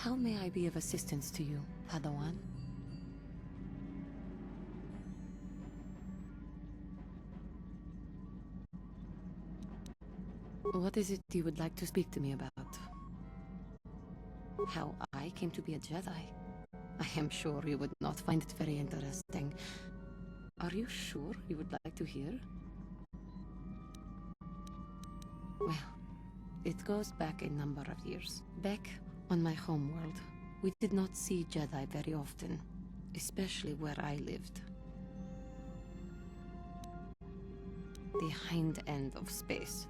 How may I be of assistance to you, Padawan? What is it you would like to speak to me about? How I came to be a Jedi? I am sure you would not find it very interesting. Are you sure you would like to hear? Well, it goes back a number of years. Back on my homeworld, we did not see Jedi very often, especially where I lived. The hind end of space.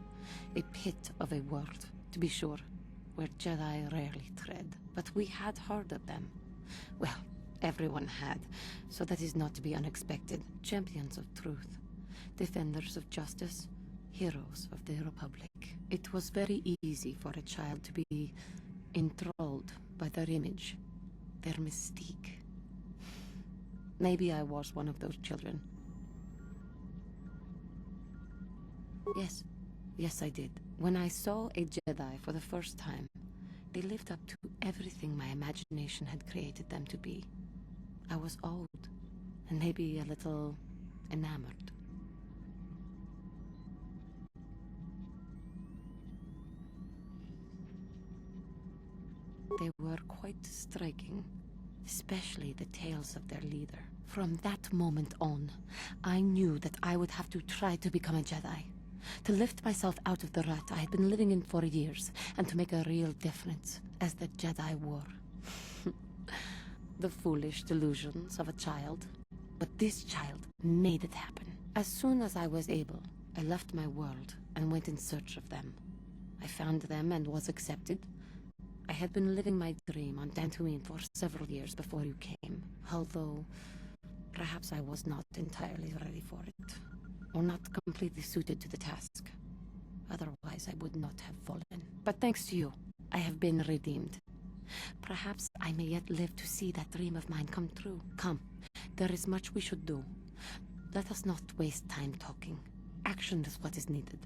A pit of a world, to be sure, where Jedi rarely tread. But we had heard of them. Well, everyone had, so that is not to be unexpected. Champions of truth, defenders of justice, heroes of the Republic. It was very easy for a child to be enthralled by their image, their mystique. Maybe I was one of those children. Yes, I did. When I saw a Jedi for the first time, they lived up to everything my imagination had created them to be. I was awed, and maybe a little enamored. They were quite striking, especially the tales of their leader. From that moment on, I knew that I would have to try to become a Jedi. To lift myself out of the rut I had been living in for years, and to make a real difference as the Jedi wore. The foolish delusions of a child. But this child made it happen. As soon as I was able, I left my world and went in search of them. I found them and was accepted. I had been living my dream on Dantooine for several years before you came, although perhaps I was not entirely ready for it. Or not completely suited to the task. Otherwise, I would not have fallen. But thanks to you, I have been redeemed. Perhaps I may yet live to see that dream of mine come true. Come, there is much we should do. Let us not waste time talking. Action is what is needed.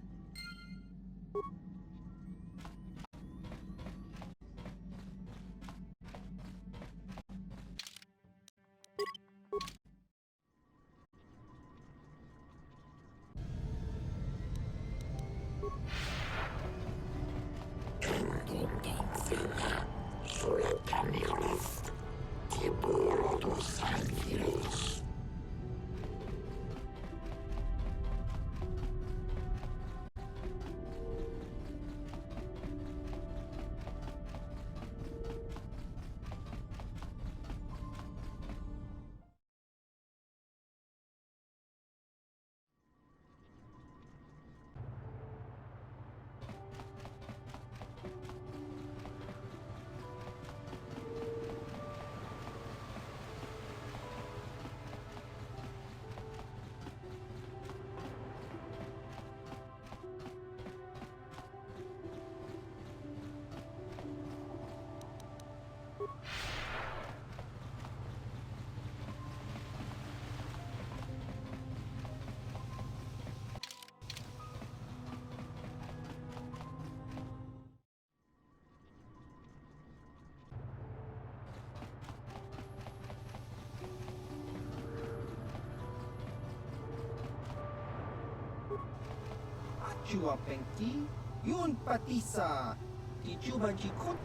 Chua Pengki, Yun Patisa, Tichuba Jikot.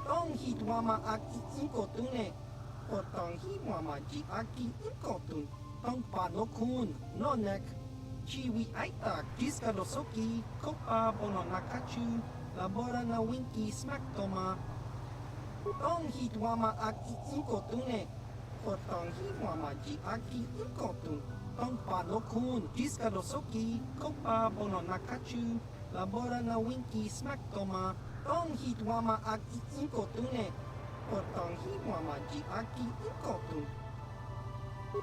Tong hit wama aki inkotune, Potong hi wama ji aki inkotun, Tong panokun, nonek, Chiwi aita, Jiskadosoki, Kopa bono nakachu, Labora na winki smaktoma. Tong hit wama aki inkotune, Potong hi wama ji aki inkotun, Tong panokun, Jiskadosoki, Kopa bono nakachu, Labora na winki smaktoma. Tong hit wama aki inkotune, Potong hi wama ji aki inkotun.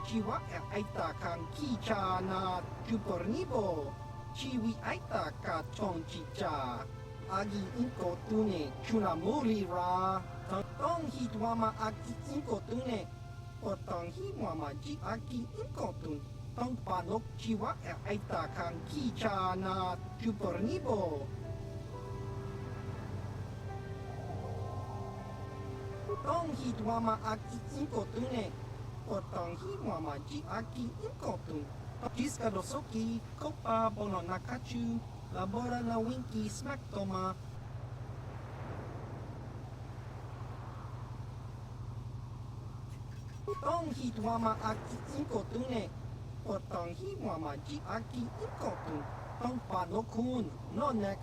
Chiwa aita kan kicha na chupornibo, Chiwi aita ka chong chicha, Agi inkotune chunamuri ra. Tong hit wama aki inkotune, Potong hi wama ji aki inkotun. Tong panok chiwa aita kan kicha na chupornibo, Tong hit wama aki inkotune. Potong hi wama ji aki inkotun. Jiska dosoki, kopa bono nakachu, labora na winki smack toma. Tong hit wama aki inkotune. Potong hi wama ji aki inkotun. Tong panokun, nonek.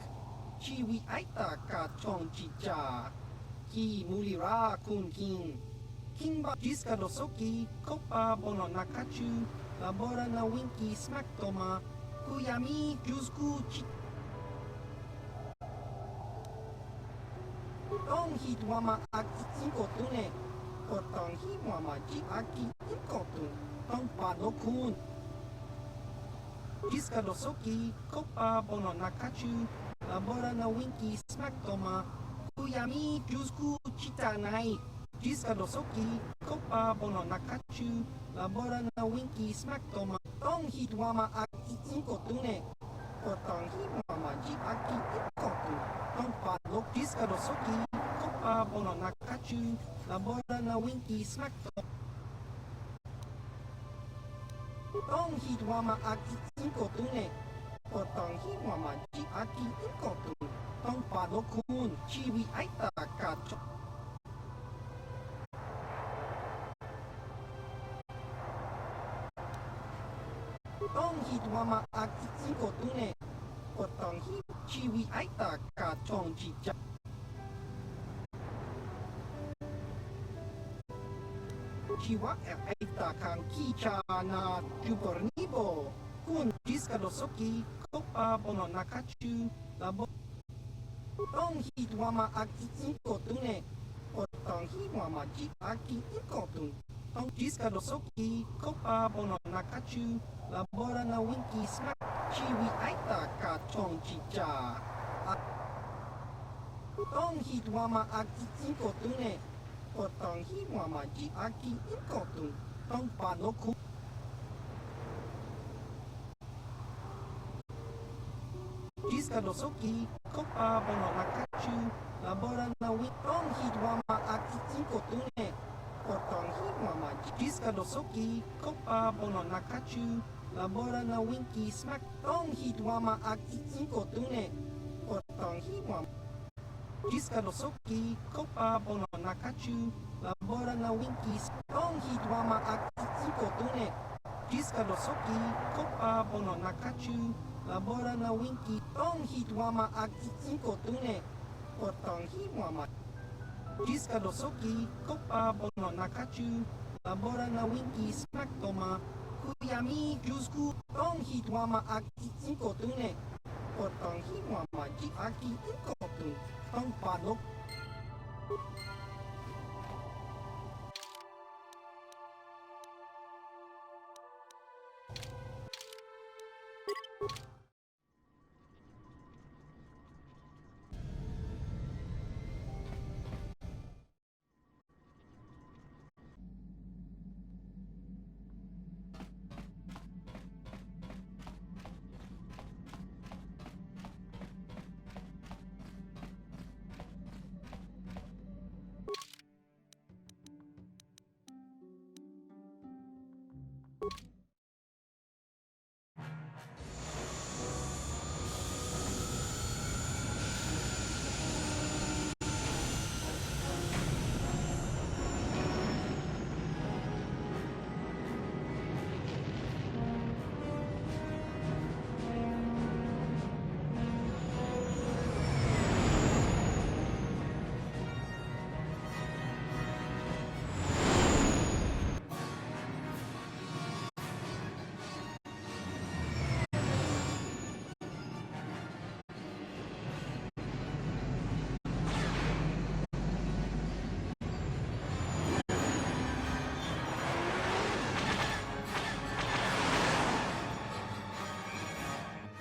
Chiwi aita ka chong chicha. Ki mulira kun king. King ba jiska dosoki, kopa bono nakachu, labora na winki smack toma. Kuyami jusku chi. Tong hit wama aki inkotune. Potong hi wama ji aki inkotun. Tong panokun. Jiska dosoki, kopa bono nakachu, labora na winki smack toma. Kuyami jusku chitanai. Jiska dosoki, kopa bono nakachu, labora na winki smack toma. Tong hit wama aki inkotune. Potong hi wama ji aki inkotun. Tong panok jiska dosoki, kopa bono nakachu, labora na winki smack toma. Tong hit wama aki inkotune. Potong hi wama ji aki inkotun. Tong panokun chiwi aita kacho. Tong hit wama aki inkotune. Potong hi chiwi aita kachong chicha. Chiwa aita kang kicha na jupornibo. Kun jiska dosoki, kopa bono nakachu, labo. Tong hit wama aki inkotune. Potong hi wama ji aki inkotun. Tong jiska dosoki, kopa bono nakachu, labora na winki smack. Chiwi aita ka chong chicha. Tong hit wama aki inkotune. Potong hi wama ji aki inkotun. Tong panokun. Jiska dosoki, kopa bono nakachu, labora na winki. Tong hit wama aki inkotune. Potong hi wama ji. Jiska dosoki, kopa bono nakachu, labora na winki smack. Tong hit wama aki inkotune. Potong hi wama. Jiska dosoki, kopa bono nakachu, labora na winki. Tong hit wama aki inkotune. Jiska dosoki, kopa bono nakachu, labora na winki. Tong hit wama aki inkotune. Potong hi wama. Jiska dosoki, kopa bono nakachu, labora na winki smack toma. Kuyami jusku. Tong hit wama aki inkotune. Potong hi wama ji aki inkotun. Tong panok.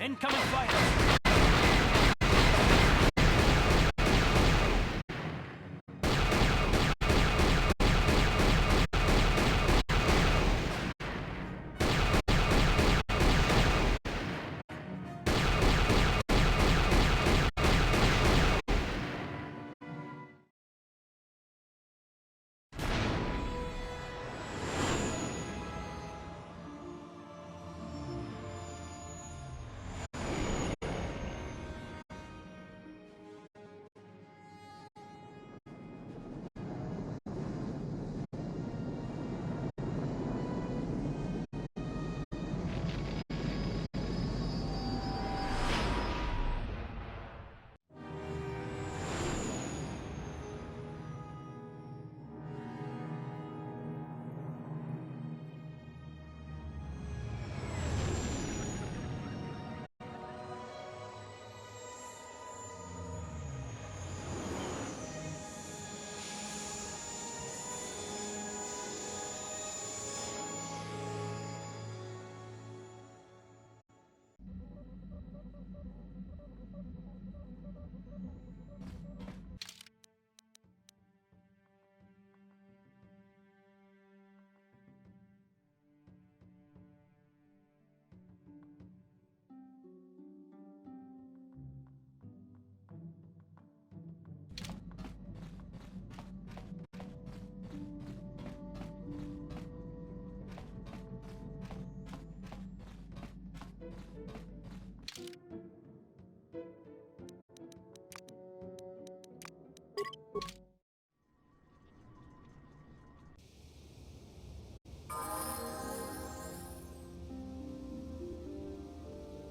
Incoming fire!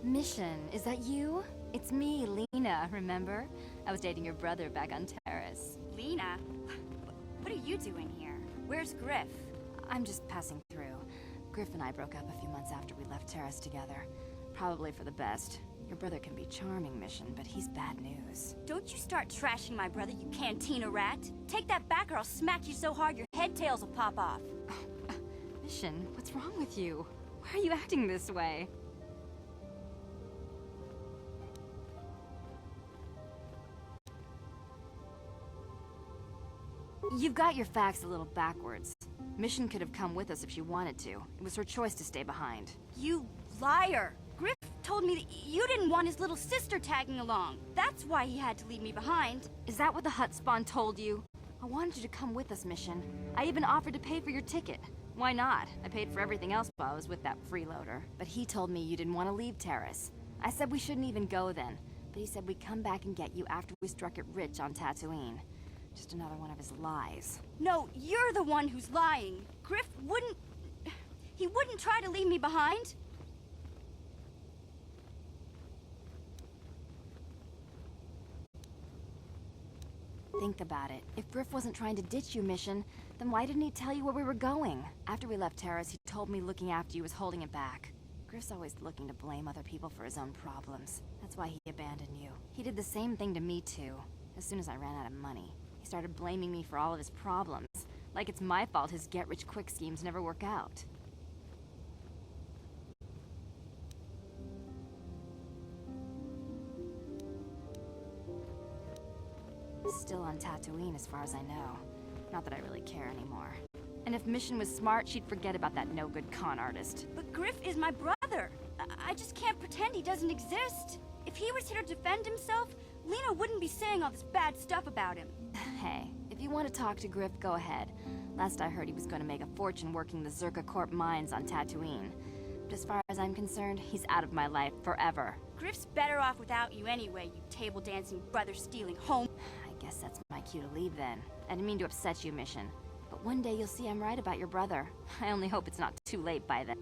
Mission, is that you? It's me, Lena, remember? I was dating your brother back on Terrace. Lena? What are you doing here? Where's Griff? I'm just passing through. Griff and I broke up a few months after we left Terrace together. Probably for the best. Your brother can be charming, Mission, but he's bad news. Don't you start trashing my brother, you cantina rat! Take that back or I'll smack you so hard your head tails will pop off! Mission, what's wrong with you? Why are you acting this way? You've got your facts a little backwards. Mission could have come with us if she wanted to. It was her choice to stay behind. You liar! Griff told me that you didn't want his little sister tagging along. That's why he had to leave me behind. Is that what the hut spawn told you? I wanted you to come with us, Mission. I even offered to pay for your ticket. Why not? I paid for everything else while I was with that freeloader. But he told me you didn't want to leave Terrace. I said we shouldn't even go then. But he said we'd come back and get you after we struck it rich on Tatooine. Just another one of his lies. No, you're the one who's lying. Griff wouldn't... He wouldn't try to leave me behind. Think about it. If Griff wasn't trying to ditch you, Mission, then why didn't he tell you where we were going? After we left Terrace, he told me looking after you was holding it back. Griff's always looking to blame other people for his own problems. That's why he abandoned you. He did the same thing to me, too. As soon as I ran out of money, he started blaming me for all of his problems. Like it's my fault his get-rich-quick schemes never work out. Still on Tatooine as far as I know. Not that I really care anymore. And if Mission was smart, she'd forget about that no-good con artist. But Griff is my brother. I just can't pretend he doesn't exist. If he was here to defend himself, Lena wouldn't be saying all this bad stuff about him. Hey, if you want to talk to Griff, go ahead. Last I heard he was going to make a fortune working the Zerka Corp mines on Tatooine. But as far as I'm concerned, he's out of my life forever. Griff's better off without you anyway, you table-dancing, brother-stealing home. I guess that's my cue to leave then. I didn't mean to upset you, Mission. But one day you'll see I'm right about your brother. I only hope it's not too late by then.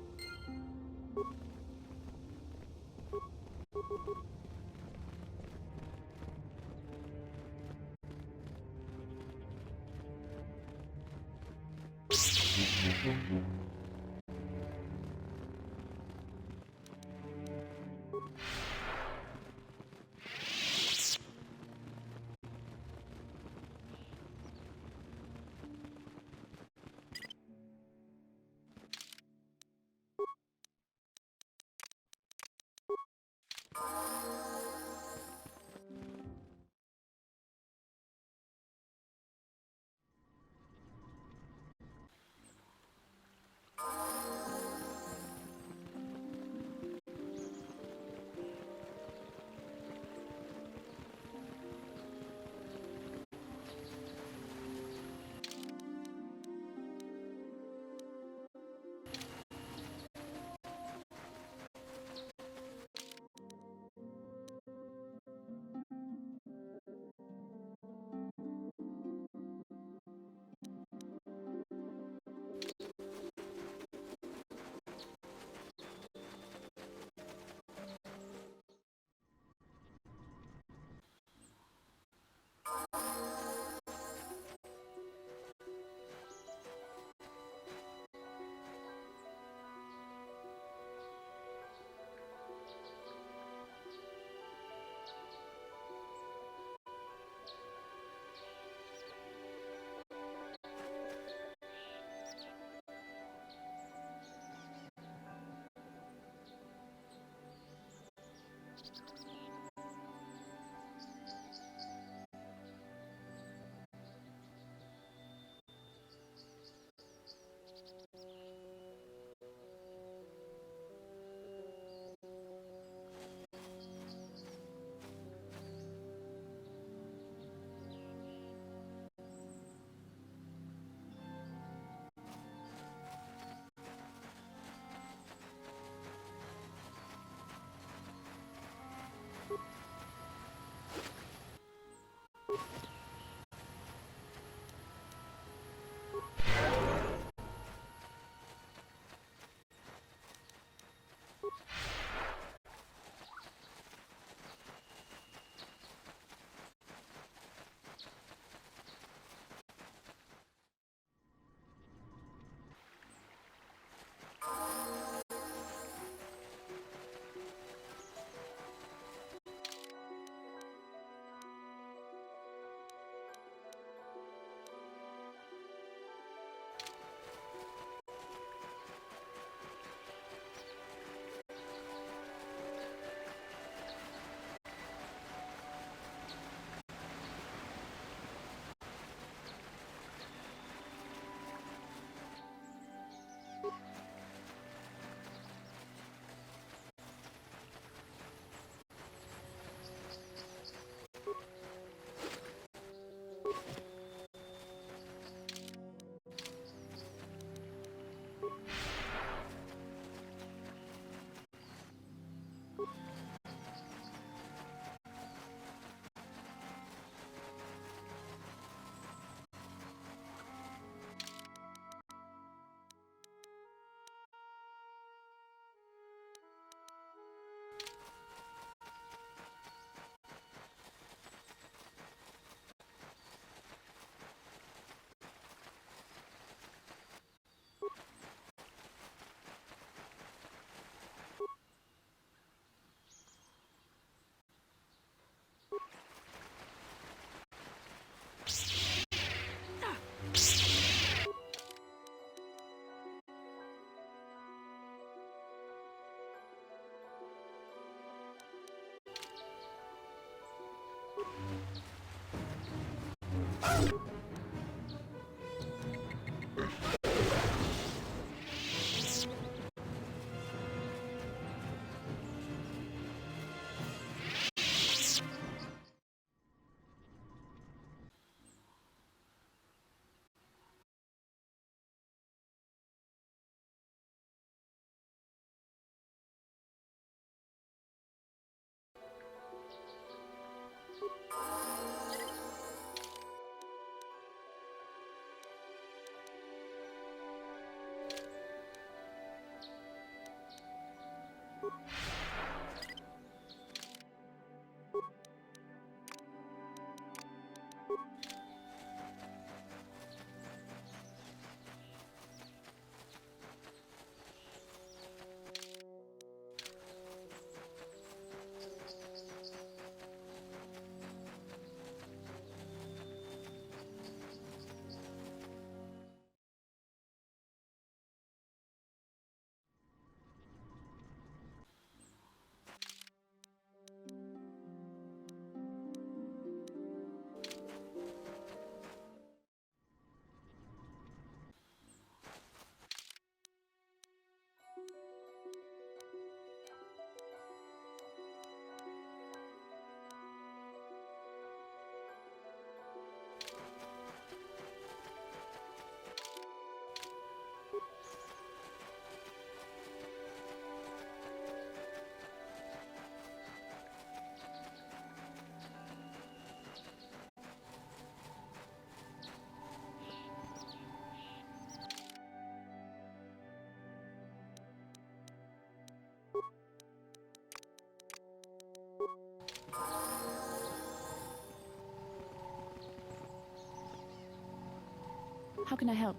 How can I help?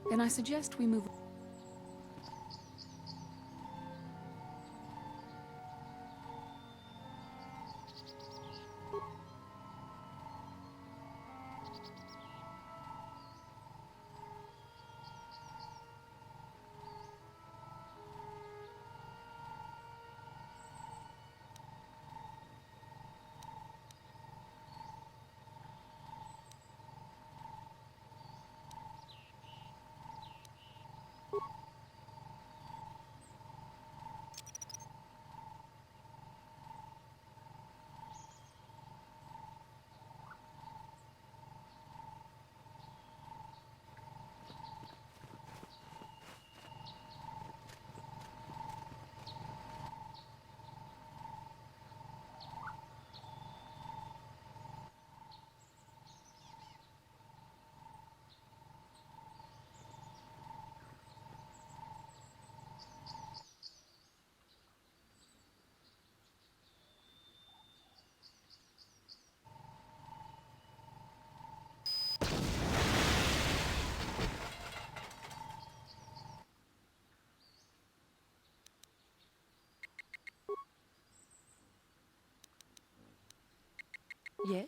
Then I suggest we move. Yes?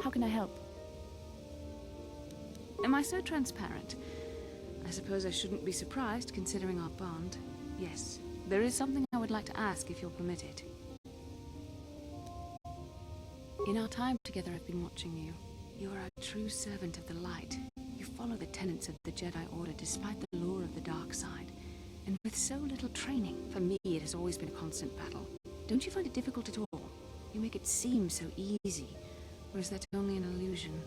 How can I help? Am I so transparent? I suppose I shouldn't be surprised, considering our bond. Yes, there is something I would like to ask, if you'll permit it. In our time together, I've been watching you. You are a true servant of the light. You follow the tenets of the Jedi Order despite the lure of the dark side. And with so little training, for me it has always been a constant battle. Don't you find it difficult at all? You make it seem so easy. Or is that only an illusion?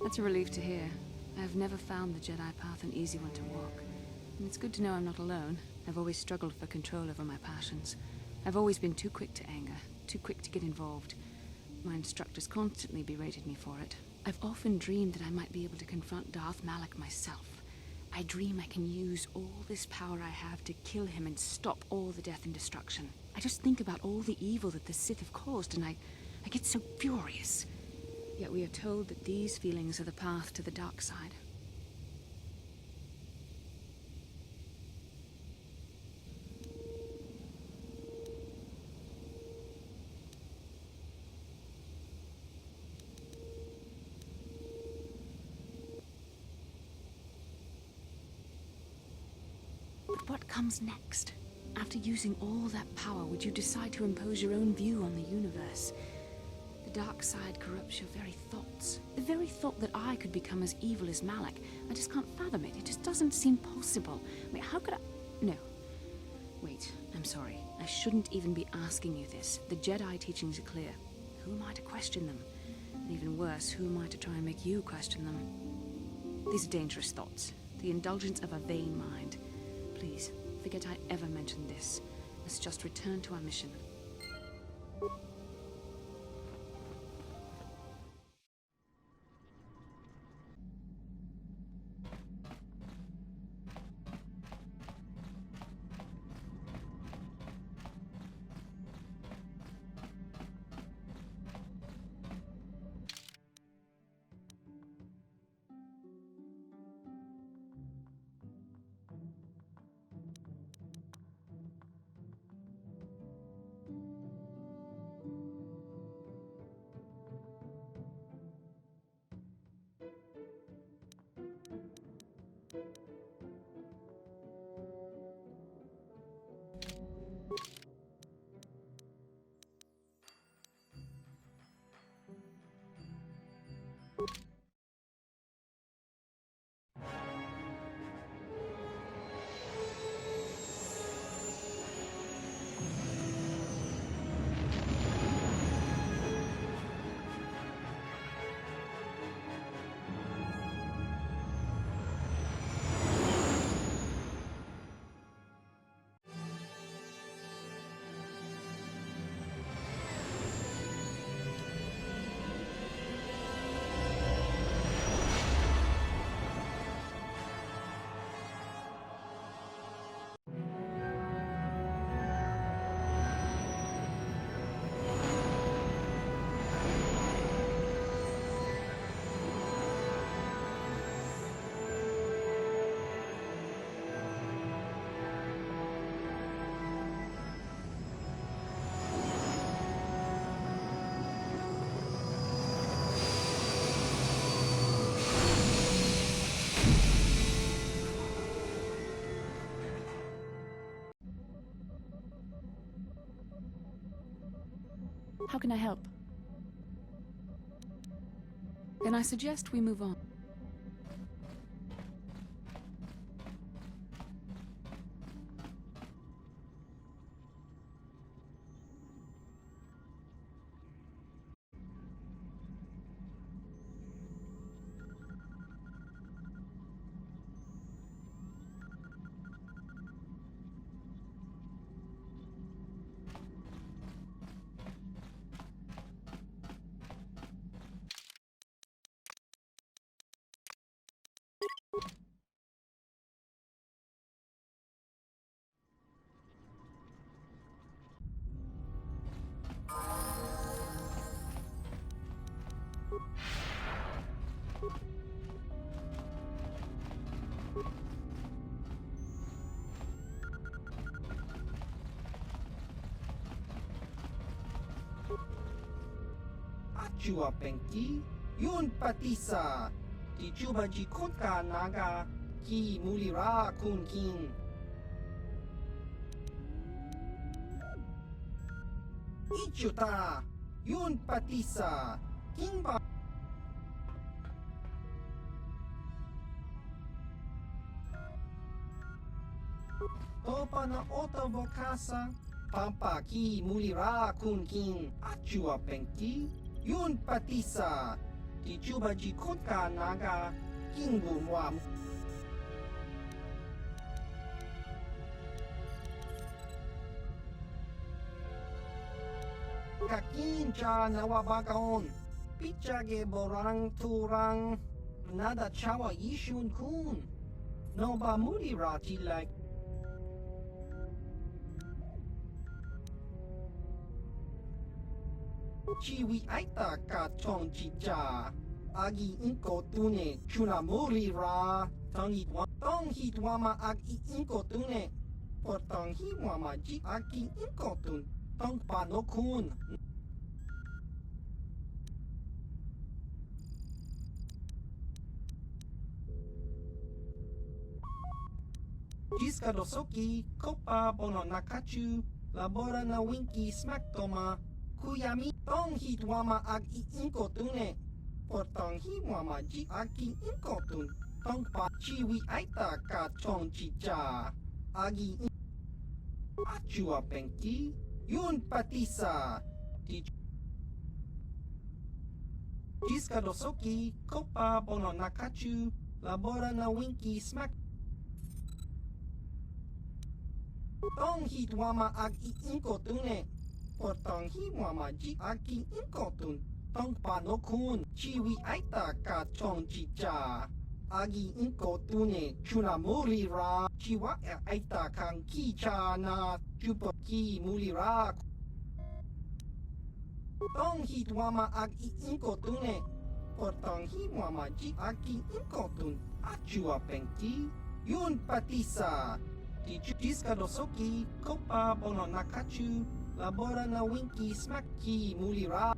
That's a relief to hear. I have never found the Jedi path an easy one to walk. And it's good to know I'm not alone. I've always struggled for control over my passions. I've always been too quick to anger, too quick to get involved. My instructors constantly berated me for it. I've often dreamed that I might be able to confront Darth Malak myself. I dream I can use all this power I have to kill him and stop all the death and destruction. I just think about all the evil that the Sith have caused, and I get so furious. Yet we are told that these feelings are the path to the dark side. What comes next? After using all that power, would you decide to impose your own view on the universe? The dark side corrupts your very thoughts. The very thought that I could become as evil as Malak. I just can't fathom it. It just doesn't seem possible. Wait, how could I... No. Wait, I'm sorry. I shouldn't even be asking you this. The Jedi teachings are clear. Who am I to question them? And even worse, who am I to try and make you question them? These are dangerous thoughts. The indulgence of a vain mind. Please, forget I ever mentioned this. Let's just return to our mission. How can I help? Then I suggest we move on. Chua Penki, Yun Patisa, Di Chuba Jikotka Naga, Ki Mulira Kun King. Ichuta, Yun Patisa, Kimba. Topa na Ottawa Casa, Pampa Ki Mulira Kun King, Achua Penki. Yun Patisa, Di Chuba Jikotka Naga, Kingbu Mwam. Kakincha Nawabakaon, Pichage Borang Turang, Nada Chawa Yishun Kun, Noba Murirati like. Chiwi aita ka chong chicha. Agi inko tune chuna muri ra. Tong hitwama agi inko tune. Potong hiwama ji agi inko tun. Tong panokun. Jiskadosoki, Kopa Bono Nakachu, Labora na Winky Smack Toma, Kuyami, Tong Hit Wama Ag Inkotune, Potong Hi Wama Ji Aki Inkotun, Tong Pa Chiwi Aita Ka Chong Chicha, Agi Achua Penki, Yun Patisa, Jiskadosoki, Kopa Bono Nakachu, Labora na Winky Smack Tong Hit Wama Ag Inkotune, Potong Hi Wama Ji Aki Inkotun, Tong Pa no Kun, Chiwi Aita Ka Chong Chicha, Agi Inkotune, Chuna Mulira, Chiwa Aita Kang Kicha na, Chupa Ki Mulira, Tong Hit Wama Ag Inkotune, Potong Hi Wama Ji Aki Inkotun, Achua Penki, Yun Patisa, Jiskadosoki, Kopa Bono Nakachu, Labora na Winky Smack Ki Mulira.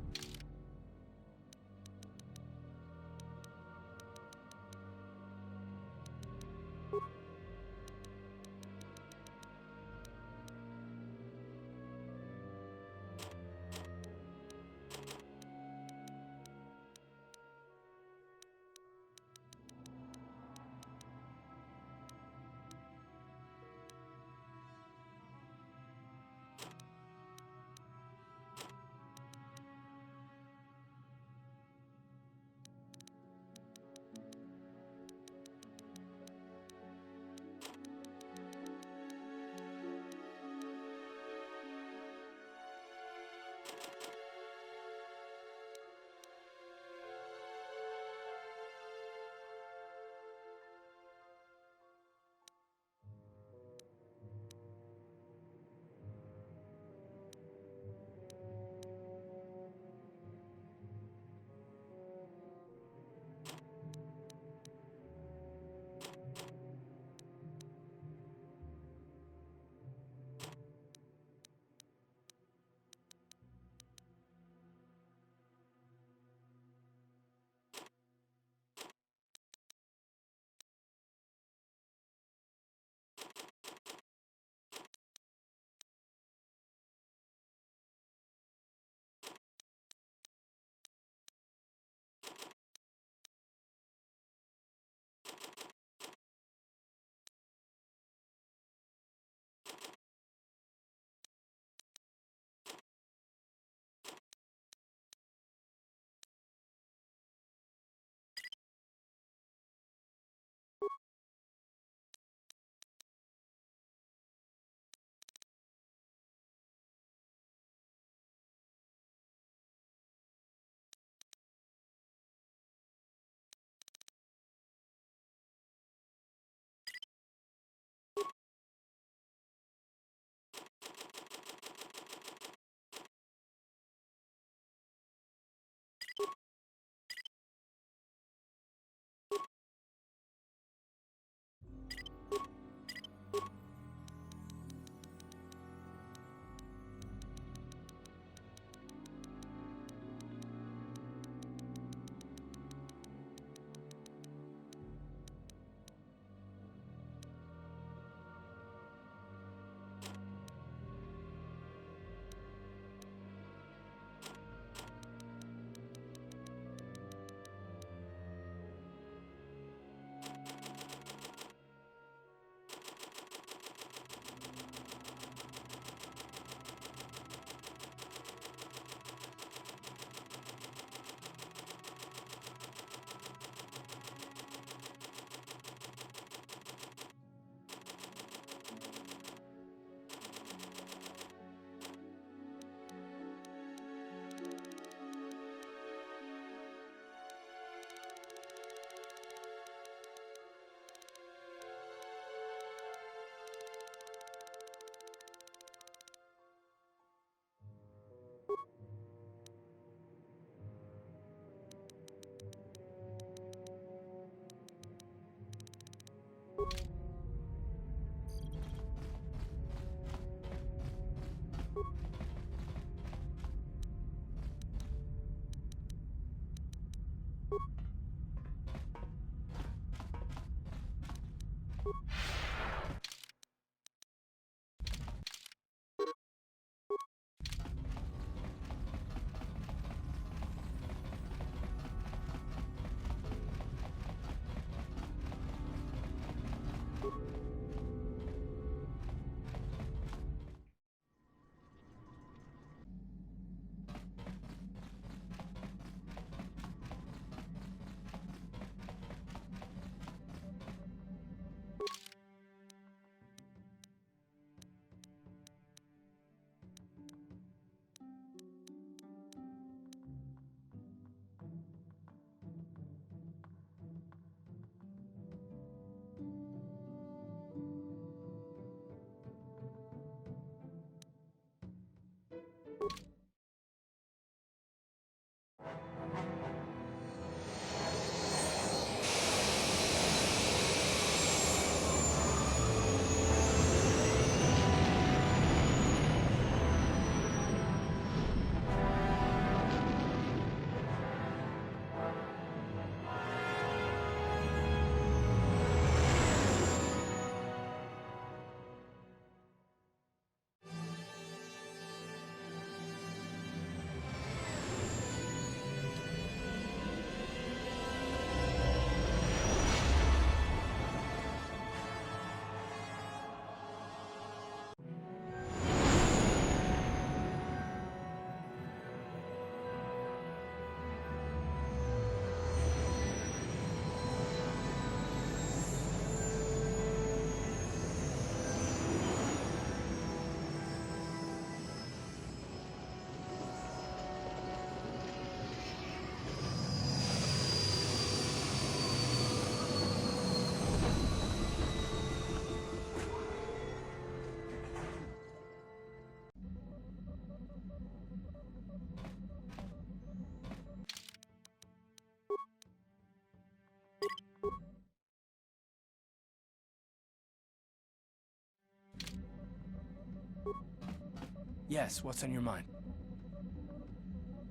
Yes, what's on your mind?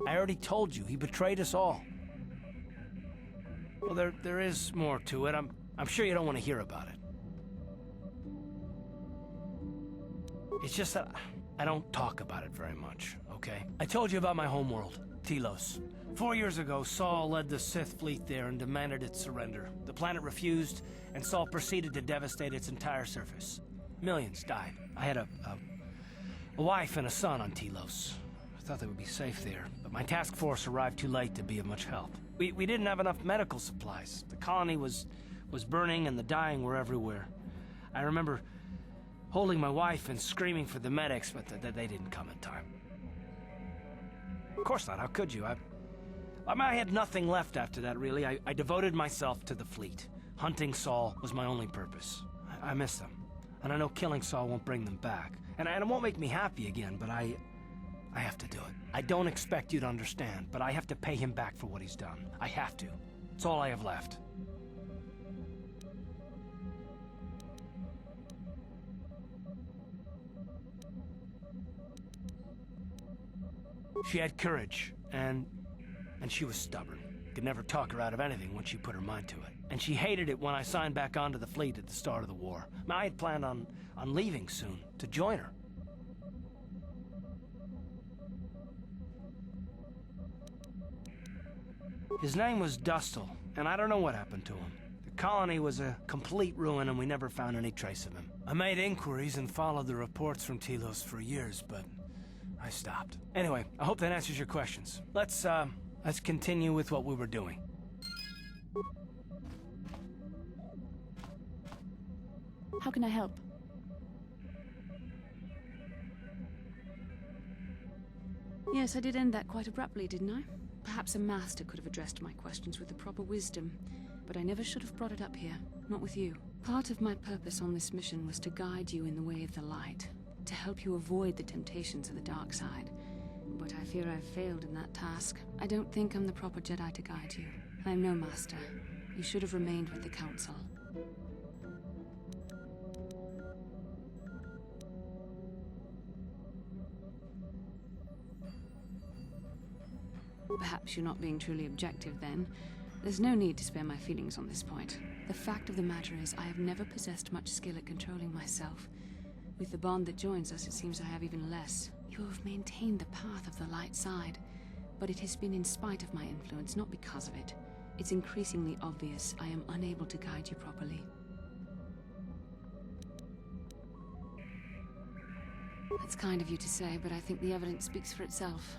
I already told you, he betrayed us all. Well, there is more to it. I'm sure you don't want to hear about it. It's just that I don't talk about it very much, okay? I told you about my homeworld, Telos. 4 years ago, Saul led the Sith fleet there and demanded its surrender. The planet refused, and Saul proceeded to devastate its entire surface. Millions died. I had a wife and a son on Telos. I thought they would be safe there, but my task force arrived too late to be of much help. We didn't have enough medical supplies. The colony was burning and the dying were everywhere. I remember holding my wife and screaming for the medics, but they didn't come in time. Of course not, how could you? I had nothing left after that, really. I devoted myself to the fleet. Hunting Saul was my only purpose. I miss them, and I know killing Saul won't bring them back. And it won't make me happy again, but I have to do it. I don't expect you to understand, but I have to pay him back for what he's done. I have to. It's all I have left. She had courage, and she was stubborn. Could never talk her out of anything once she put her mind to it. And she hated it when I signed back onto the fleet at the start of the war. I had planned on leaving soon, to join her. His name was Dustle, and I don't know what happened to him. The colony was a complete ruin, and we never found any trace of him. I made inquiries and followed the reports from Telos for years, but I stopped. Anyway, I hope that answers your questions. Let's continue with what we were doing. How can I help? Yes, I did end that quite abruptly, didn't I? Perhaps a master could have addressed my questions with the proper wisdom, but I never should have brought it up here, not with you. Part of my purpose on this mission was to guide you in the way of the light, to help you avoid the temptations of the dark side. But I fear I've failed in that task. I don't think I'm the proper Jedi to guide you. I'm no master. You should have remained with the Council. Perhaps you're not being truly objective then. There's no need to spare my feelings on this point. The fact of the matter is, I have never possessed much skill at controlling myself. With the bond that joins us, it seems I have even less. You have maintained the path of the light side, but it has been in spite of my influence, not because of it. It's increasingly obvious I am unable to guide you properly. That's kind of you to say, but I think the evidence speaks for itself.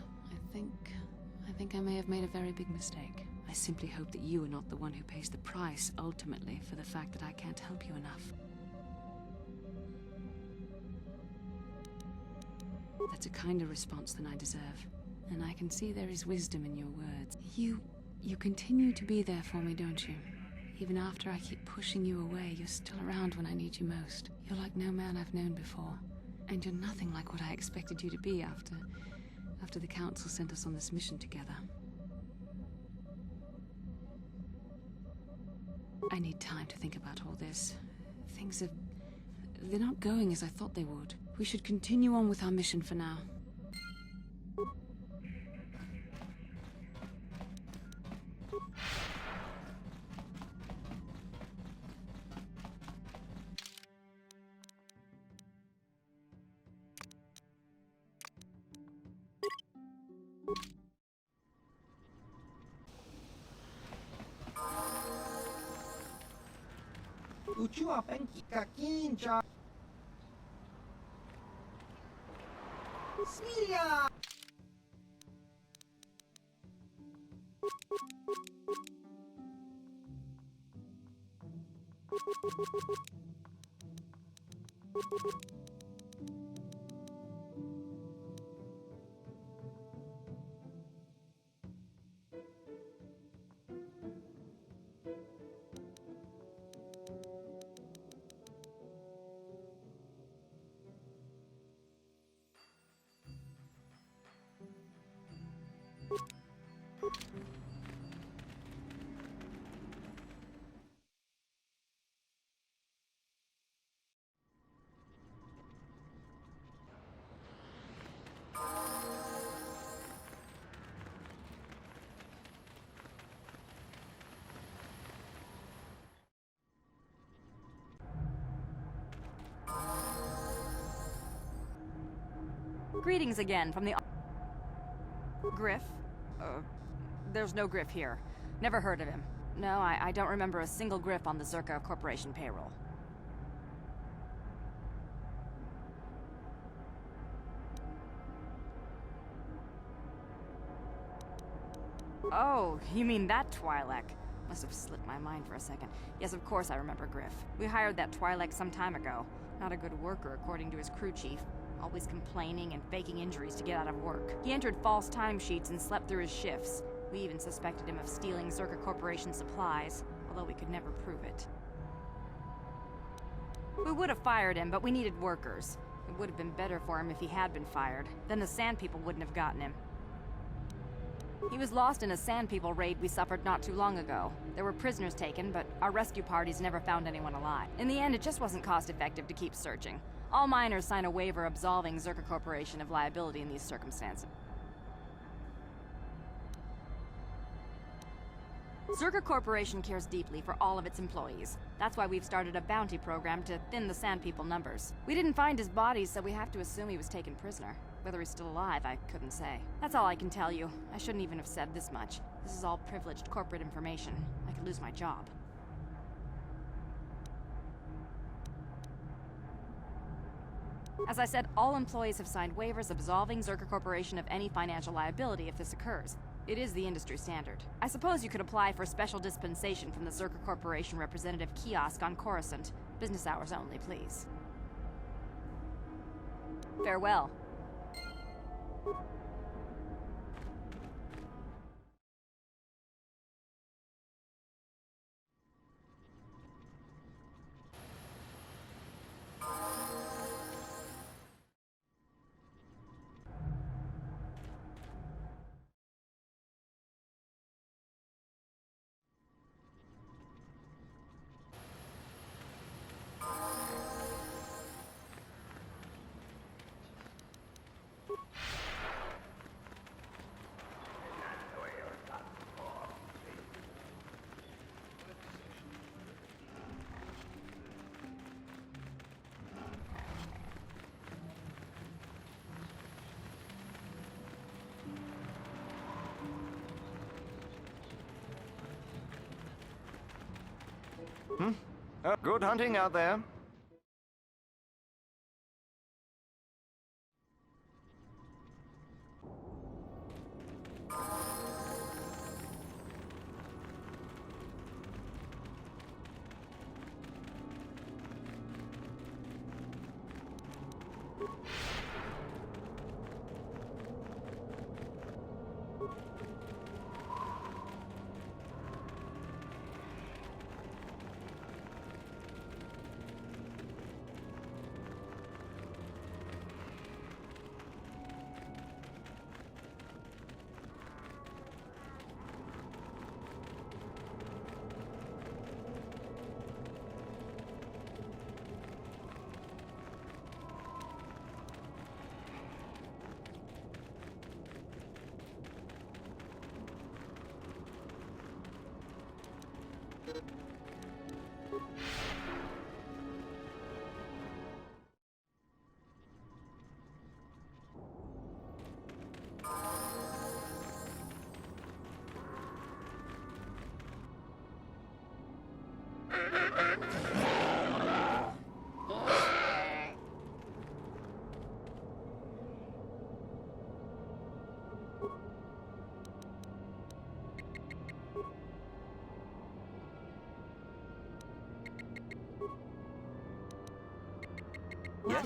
I think I may have made a very big mistake. I simply hope that you are not the one who pays the price, ultimately, for the fact that I can't help you enough. That's a kinder response than I deserve, and I can see there is wisdom in your words. You continue to be there for me, don't you? Even after I keep pushing you away, you're still around when I need you most. You're like no man I've known before, and you're nothing like what I expected you to be after the Council sent us on this mission together. I need time to think about all this. They're not going as I thought they would. We should continue on with our mission for now. Uchua penki kakinja. Smilia. Greetings again from the... Griff? There's no Griff here. Never heard of him. No, I don't remember a single Griff on the Zerka Corporation payroll. Oh, you mean that Twi'lek? Must have slipped my mind for a second. Yes, of course I remember Griff. We hired that Twi'lek some time ago. Not a good worker, according to his crew chief. Always complaining and faking injuries to get out of work. He entered false timesheets and slept through his shifts. We even suspected him of stealing Zerka Corporation supplies, although we could never prove it. We would have fired him, but we needed workers. It would have been better for him if he had been fired. Then the Sand People wouldn't have gotten him. He was lost in a Sand People raid we suffered not too long ago. There were prisoners taken, but our rescue parties never found anyone alive. In the end, it just wasn't cost-effective to keep searching. All miners sign a waiver absolving Zerka Corporation of liability in these circumstances. Zerka Corporation cares deeply for all of its employees. That's why we've started a bounty program to thin the Sand People numbers. We didn't find his body, so we have to assume he was taken prisoner. Whether he's still alive, I couldn't say. That's all I can tell you. I shouldn't even have said this much. This is all privileged corporate information. I could lose my job. As I said, all employees have signed waivers absolving Zerka Corporation of any financial liability if this occurs. It is the industry standard. I suppose you could apply for special dispensation from the Zerka Corporation representative kiosk on Coruscant. Business hours only, please. Farewell. Good hunting out there. What?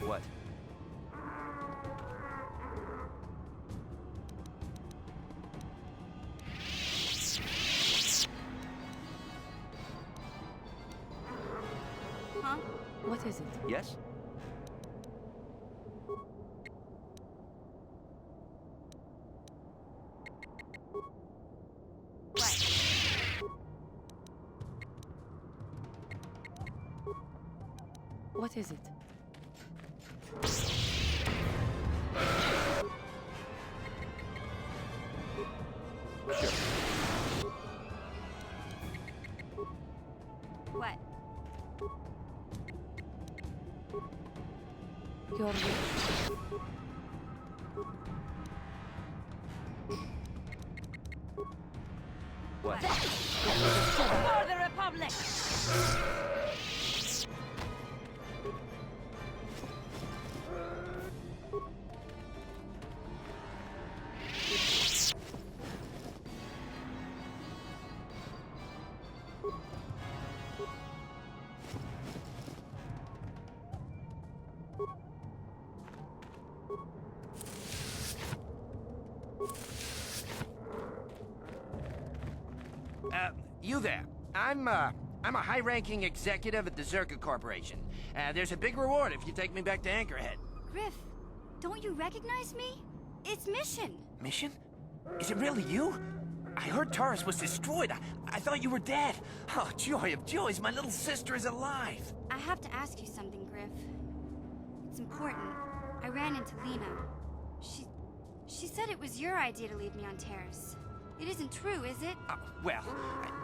What? Huh? What is it? Yes? What is it? What? Your wish. What? For the Republic! You there. I'm a high-ranking executive at the Zerka Corporation. There's a big reward if you take me back to Anchorhead. Griff, don't you recognize me? It's Mission. Mission? Is it really you? I heard Taurus was destroyed. I thought you were dead. Oh, joy of joys, my little sister is alive. I have to ask you something, Griff. It's important. I ran into Lena. She said it was your idea to leave me on Terrace. It isn't true, is it? Well,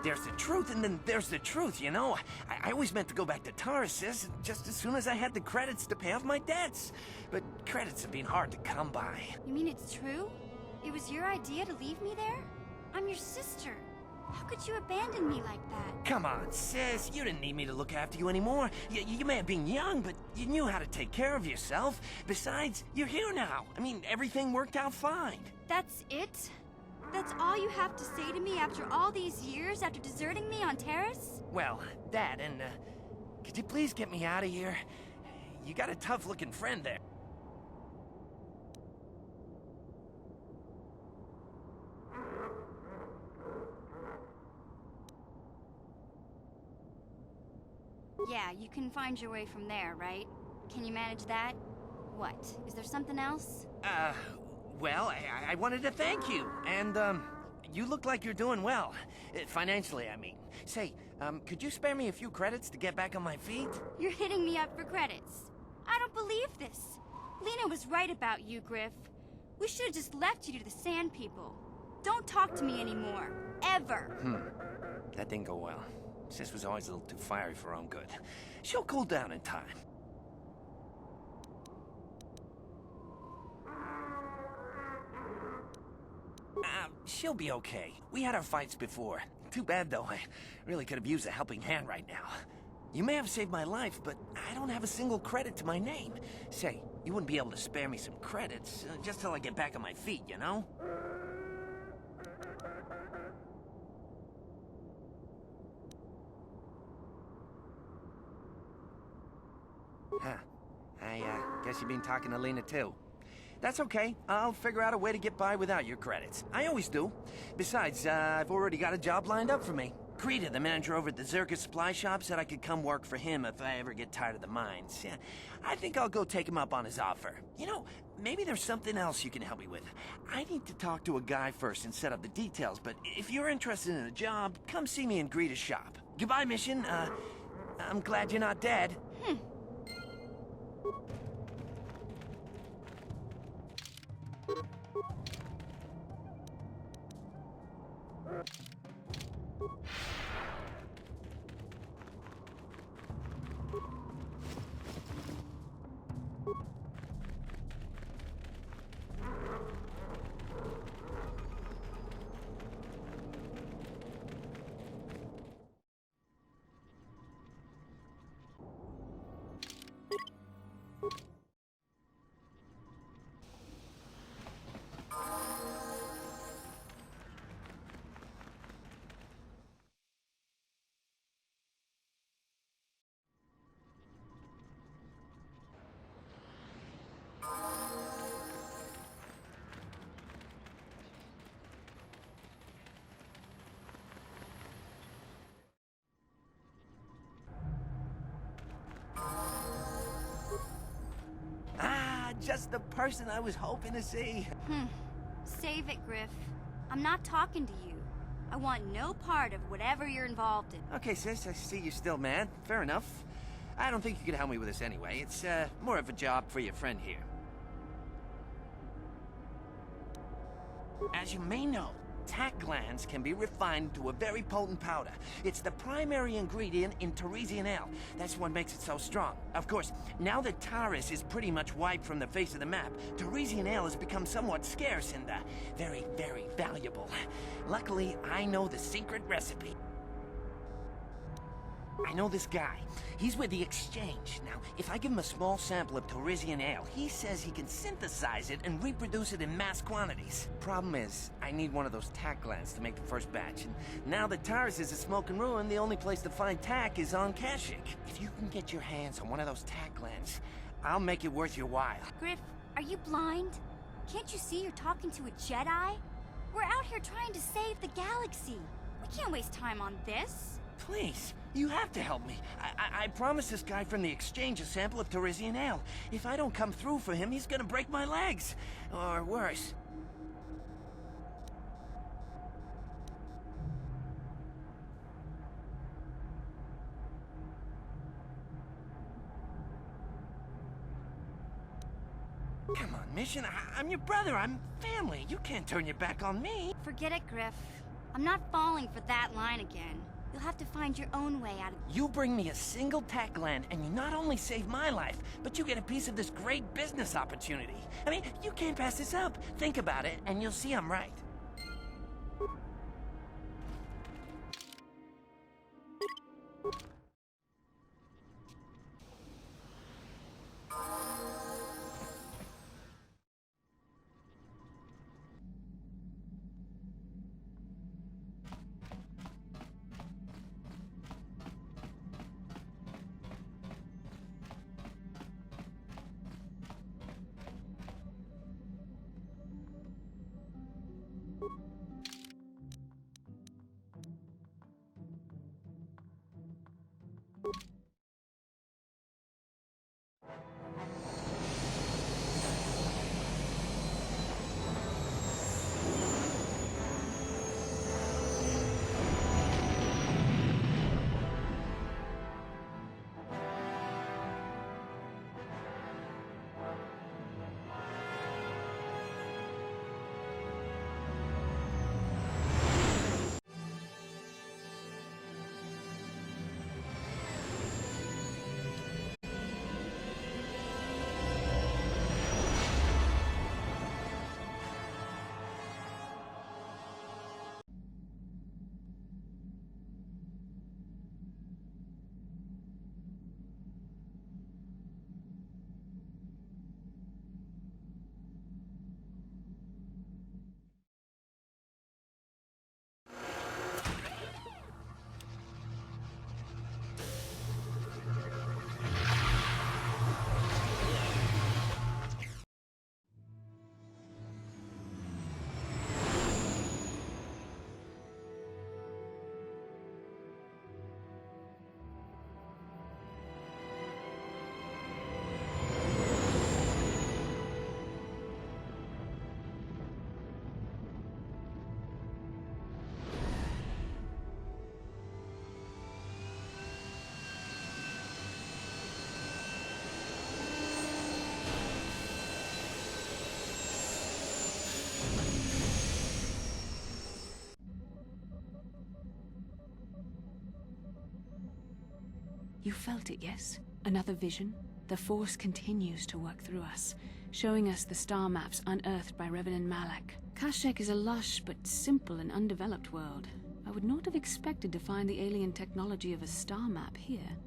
there's the truth and then there's the truth, you know? I always meant to go back to Taurus's just as soon as I had the credits to pay off my debts. But credits have been hard to come by. You mean it's true? It was your idea to leave me there? I'm your sister. How could you abandon me like that? Come on, sis. You didn't need me to look after you anymore. You may have been young, but you knew how to take care of yourself. Besides, you're here now. I mean, everything worked out fine. That's it? That's all you have to say to me after all these years, after deserting me on Terrace? Well, that and, could you please get me out of here? You got a tough-looking friend there. Yeah, you can find your way from there, right? Can you manage that? What? Is there something else? Well, I wanted to thank you, and, you look like you're doing well. Financially, I mean. Say, could you spare me a few credits to get back on my feet? You're hitting me up for credits. I don't believe this. Lena was right about you, Griff. We should have just left you to the Sand People. Don't talk to me anymore. Ever. That didn't go well. Sis was always a little too fiery for her own good. She'll cool down in time. She'll be okay. We had our fights before. Too bad, though. I really could have used a helping hand right now. You may have saved my life, but I don't have a single credit to my name. Say, you wouldn't be able to spare me some credits, just till I get back on my feet, you know? Huh. I guess you've been talking to Lena, too. That's okay. I'll figure out a way to get by without your credits. I always do. Besides, I've already got a job lined up for me. Krita, the manager over at the Zerka supply shop, said I could come work for him if I ever get tired of the mines. Yeah, I think I'll go take him up on his offer. You know, maybe there's something else you can help me with. I need to talk to a guy first and set up the details, but if you're interested in a job, come see me in Greta's shop. Goodbye, Mission. I'm glad you're not dead. just the person I was hoping to see. Save it, Griff. I'm not talking to you. I want no part of whatever you're involved in. Okay, sis, I see you're still mad. Fair enough. I don't think you could help me with this anyway. It's, more of a job for your friend here. As you may know, tack glands can be refined to a very potent powder. It's the primary ingredient in Teresian ale. That's what makes it so strong. Of course, now that Taris is pretty much wiped from the face of the map, Teresian ale has become somewhat scarce and, very, very valuable. Luckily, I know the secret recipe. I know this guy. He's with the Exchange. Now, if I give him a small sample of Teresian ale, he says he can synthesize it and reproduce it in mass quantities. Problem is, I need one of those tack glands to make the first batch, and now that Taris is a smoking ruin, the only place to find tack is on Kashyyyk. If you can get your hands on one of those tack glands, I'll make it worth your while. Griff, are you blind? Can't you see you're talking to a Jedi? We're out here trying to save the galaxy. We can't waste time on this. Please, you have to help me. I promised this guy from the Exchange a sample of Teresian ale. If I don't come through for him, he's gonna break my legs. Or worse. Come on, Mission. I'm your brother. I'm family. You can't turn your back on me. Forget it, Griff. I'm not falling for that line again. You'll have to find your own way out of... You bring me a single tack gland, and you not only save my life, but you get a piece of this great business opportunity. I mean, you can't pass this up. Think about it, and you'll see I'm right. You felt it, yes? Another vision? The Force continues to work through us, showing us the star maps unearthed by Reverend Malak. Kashyyyk is a lush but simple and undeveloped world. I would not have expected to find the alien technology of a star map here.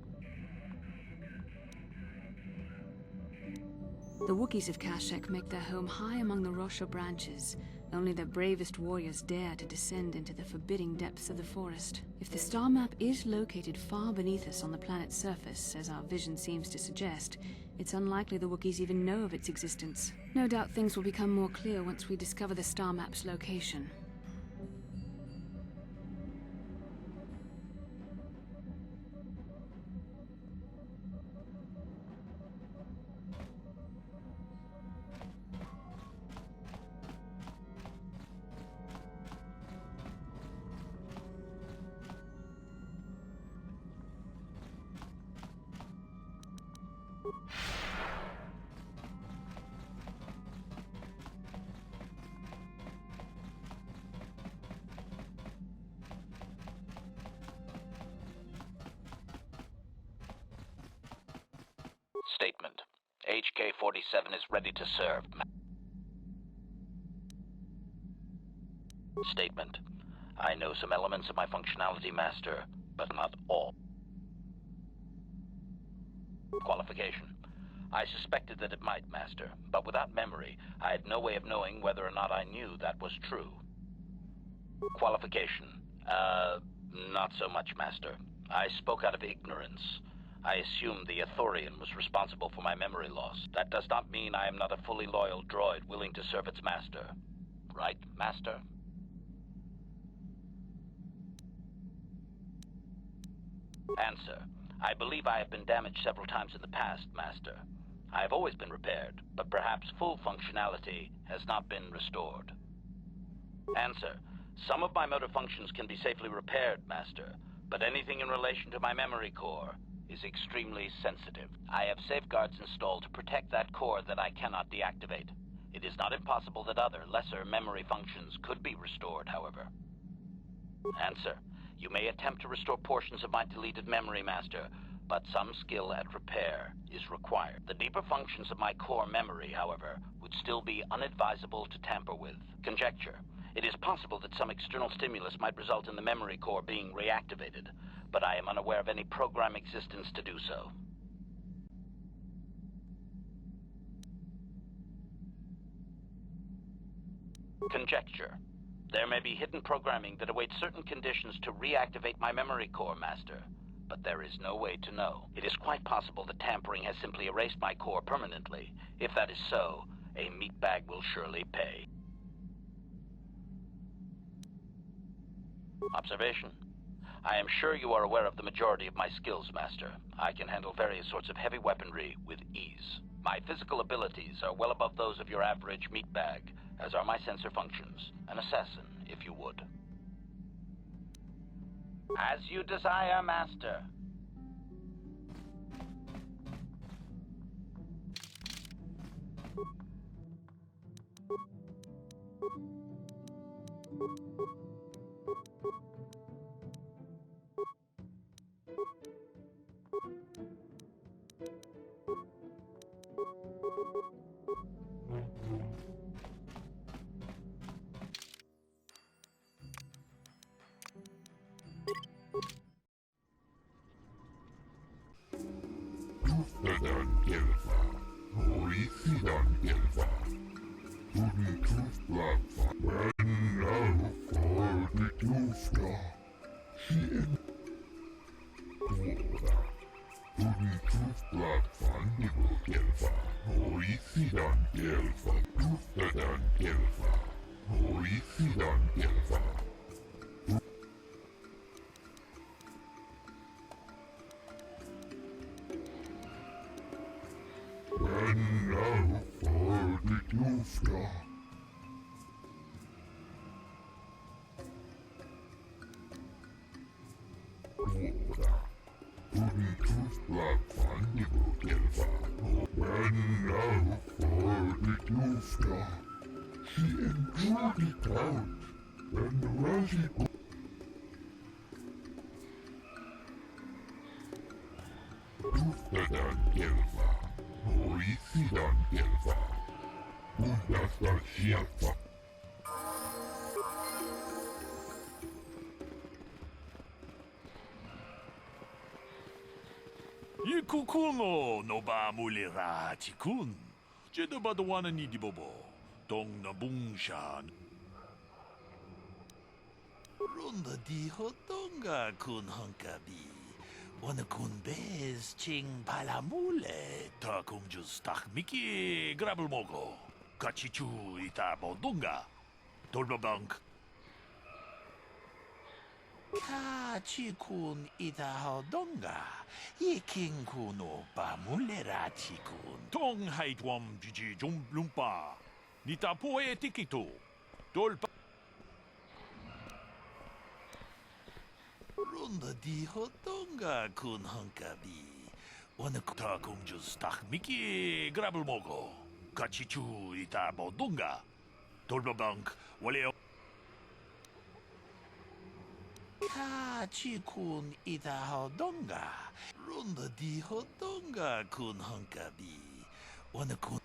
The Wookiees of Kashyyyk make their home high among the Rosha branches. Only their bravest warriors dare to descend into the forbidding depths of the forest. If the star map is located far beneath us on the planet's surface, as our vision seems to suggest, it's unlikely the Wookiees even know of its existence. No doubt things will become more clear once we discover the star map's location. Statement. HK-47 is ready to serve. Statement. I know some elements of my functionality, Master, but not all. Qualification. I suspected that it might, Master, but without memory, I had no way of knowing whether or not I knew that was true. Qualification. Not so much, Master. I spoke out of ignorance. I assumed the Athorian was responsible for my memory loss. That does not mean I am not a fully loyal droid willing to serve its master. Right, Master? Answer. I believe I have been damaged several times in the past, Master. I have always been repaired, but perhaps full functionality has not been restored. Answer. Some of my motor functions can be safely repaired, Master, but anything in relation to my memory core is extremely sensitive. I have safeguards installed to protect that core that I cannot deactivate. It is not impossible that other, lesser memory functions could be restored, however. Answer. You may attempt to restore portions of my deleted memory, Master, but some skill at repair is required. The deeper functions of my core memory, however, would still be unadvisable to tamper with. Conjecture. It is possible that some external stimulus might result in the memory core being reactivated, but I am unaware of any program existence to do so. Conjecture. There may be hidden programming that awaits certain conditions to reactivate my memory core, Master, but there is no way to know. It is quite possible that tampering has simply erased my core permanently. If that is so, a meatbag will surely pay. Observation. I am sure you are aware of the majority of my skills, Master. I can handle various sorts of heavy weaponry with ease. My physical abilities are well above those of your average meatbag, as are my sensor functions. An assassin, if you would. As you desire, Master. Ikukuno no ba mulira tikun. Jeda badawana ni dibobo. Dong na bungshan. Runda di hotonga kun hankabi. Wana kun bez ching palamule. Ta kung jus tak miki grabel mogo. Kachichu ita bodunga. Dolbabank. Kachikun ita hodonga. Iking kuno pa mulera chikun. Tong haitwam jiji jumblumpa. Nita poe tikito. Dolpa. Runda di hotonga kun hankabi. 오늘 다 공주 스탁 미끼 그라블 먹어. 같이 주 이따 뭐던가. 돌바방크 원래요. 같이 군 이따 하던가. 론더 디 하던가 군 한가비. 오늘 군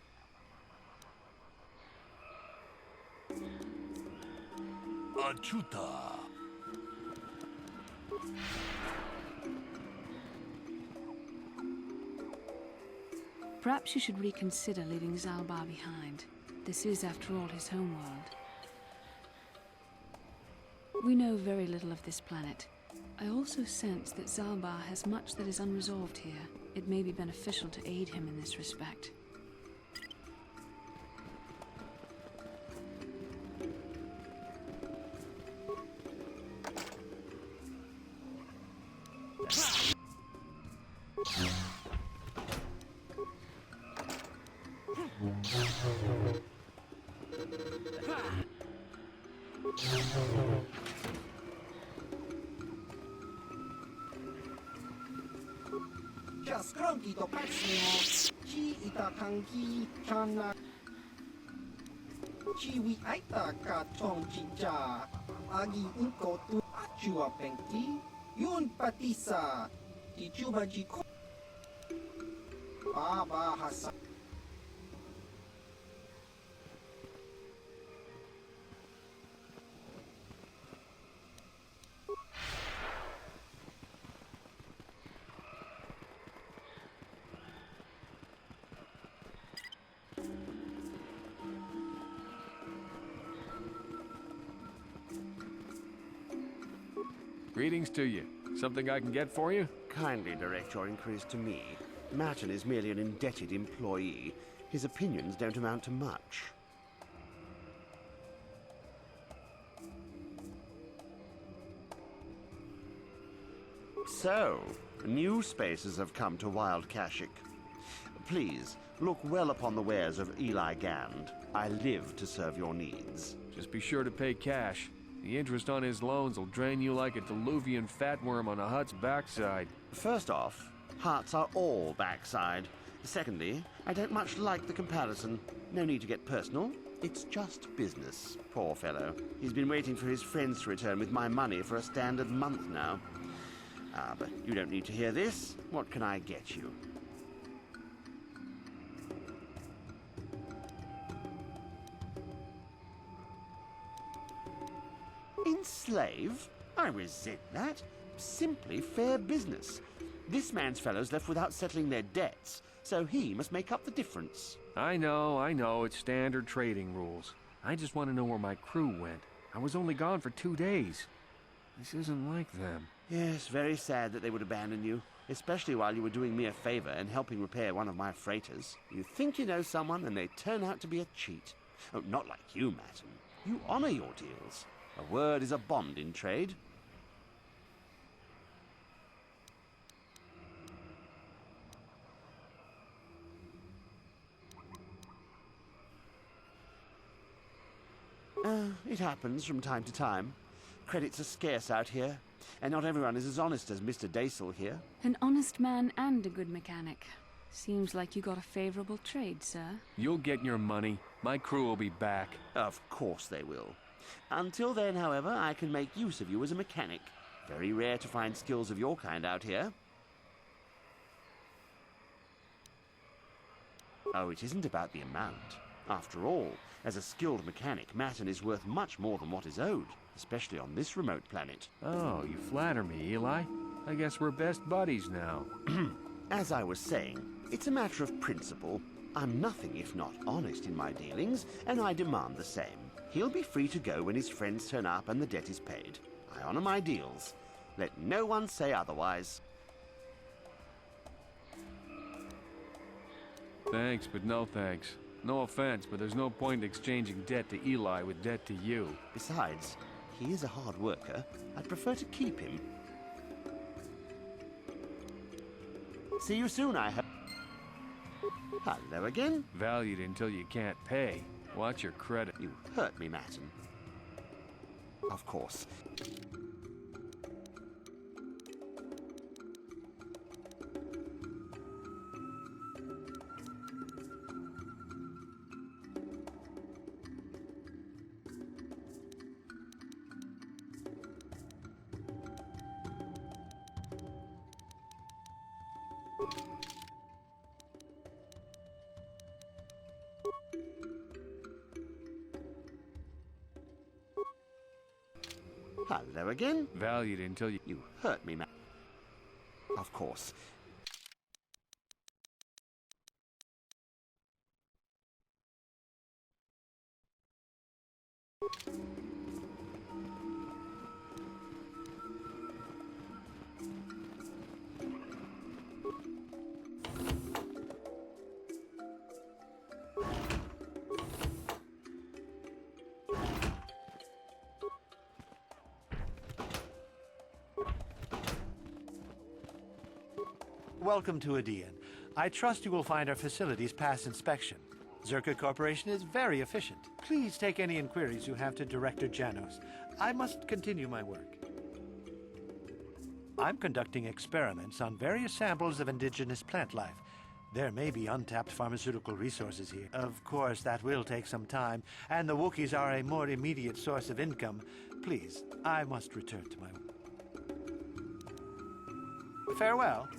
아주다. Perhaps you should reconsider leaving Zalbar behind. This is, after all, his homeworld. We know very little of this planet. I also sense that Zalbar has much that is unresolved here. It may be beneficial to aid him in this respect. 자, 스크런기도 박스요. 키 이따 강기 찬나. 치위 아이따가 정진자. 아기 인코도 아주와 뱅기. 윤 파티사. 디주바지 코. 바바 하사. Greetings to you. Something I can get for you? Kindly direct your inquiries to me. Martin is merely an indebted employee. His opinions don't amount to much. So, new spaces have come to Wild Kashyyyk. Please, look well upon the wares of Eli Gand. I live to serve your needs. Just be sure to pay cash. The interest on his loans will drain you like a diluvian fatworm on a hut's backside. First off, huts are all backside. Secondly, I don't much like the comparison. No need to get personal. It's just business. Poor fellow. He's been waiting for his friends to return with my money for a standard month now. Ah, but you don't need to hear this. What can I get you? Enslave? I resent that. Simply fair business. This man's fellows left without settling their debts, so he must make up the difference. I know, it's standard trading rules. I just want to know where my crew went. I was only gone for 2 days. This isn't like them. Yes, very sad that they would abandon you, especially while you were doing me a favor and helping repair one of my freighters. You think you know someone, and they turn out to be a cheat. Oh, not like you, Martin. You honor your deals. A word is a bond in trade. It happens from time to time. Credits are scarce out here, and not everyone is as honest as Mr. Daisel here. An honest man and a good mechanic. Seems like you got a favorable trade, sir. You'll get your money. My crew will be back. Of course they will. Until then, however, I can make use of you as a mechanic. Very rare to find skills of your kind out here. Oh, it isn't about the amount. After all, as a skilled mechanic, Martin is worth much more than what is owed, especially on this remote planet. Oh, you flatter me, Eli. I guess we're best buddies now. As I was saying, it's a matter of principle. I'm nothing if not honest in my dealings, and I demand the same. He'll be free to go when his friends turn up and the debt is paid. I honor my deals. Let no one say otherwise. Thanks, but no thanks. No offense, but there's no point in exchanging debt to Eli with debt to you. Besides, he is a hard worker. I'd prefer to keep him. See you soon, I hope. Hello again. Valued until you can't pay. Watch your credit. You hurt me, Martin. Of course. Hello again. Valued until you... You hurt me, man. Of course. Welcome to Adean. I trust you will find our facilities pass inspection. Zerka Corporation is very efficient. Please take any inquiries you have to Director Janos. I must continue my work. I'm conducting experiments on various samples of indigenous plant life. There may be untapped pharmaceutical resources here. Of course, that will take some time, and the Wookiees are a more immediate source of income. Please, I must return to my work. Farewell.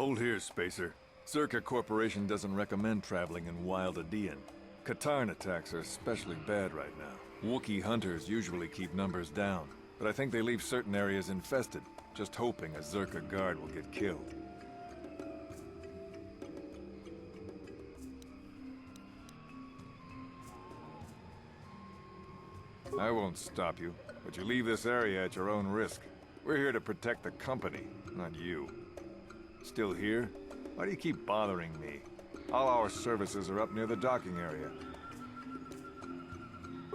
Hold here, Spacer. Zerka Corporation doesn't recommend traveling in Wild Adean. Katarn attacks are especially bad right now. Wookiee hunters usually keep numbers down, but I think they leave certain areas infested, just hoping a Zerka guard will get killed. I won't stop you, but you leave this area at your own risk. We're here to protect the company, not you. Still here? Why do you keep bothering me? All our services are up near the docking area.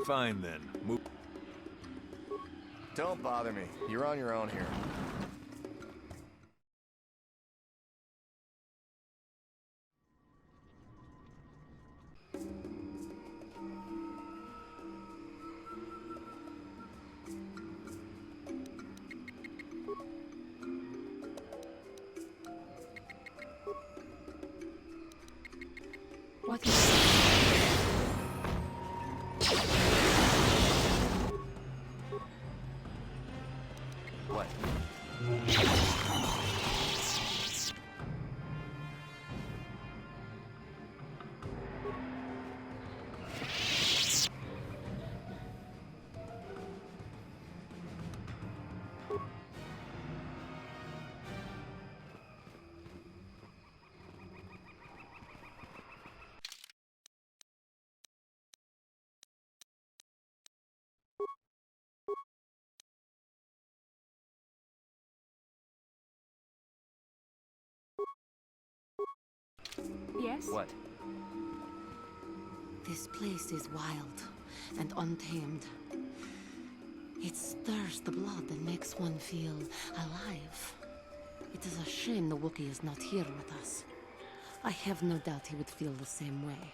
Fine then, move. Don't bother me. You're on your own here. Yes? What? This place is wild and untamed. It stirs the blood and makes one feel alive. It is a shame the Wookiee is not here with us. I have no doubt he would feel the same way.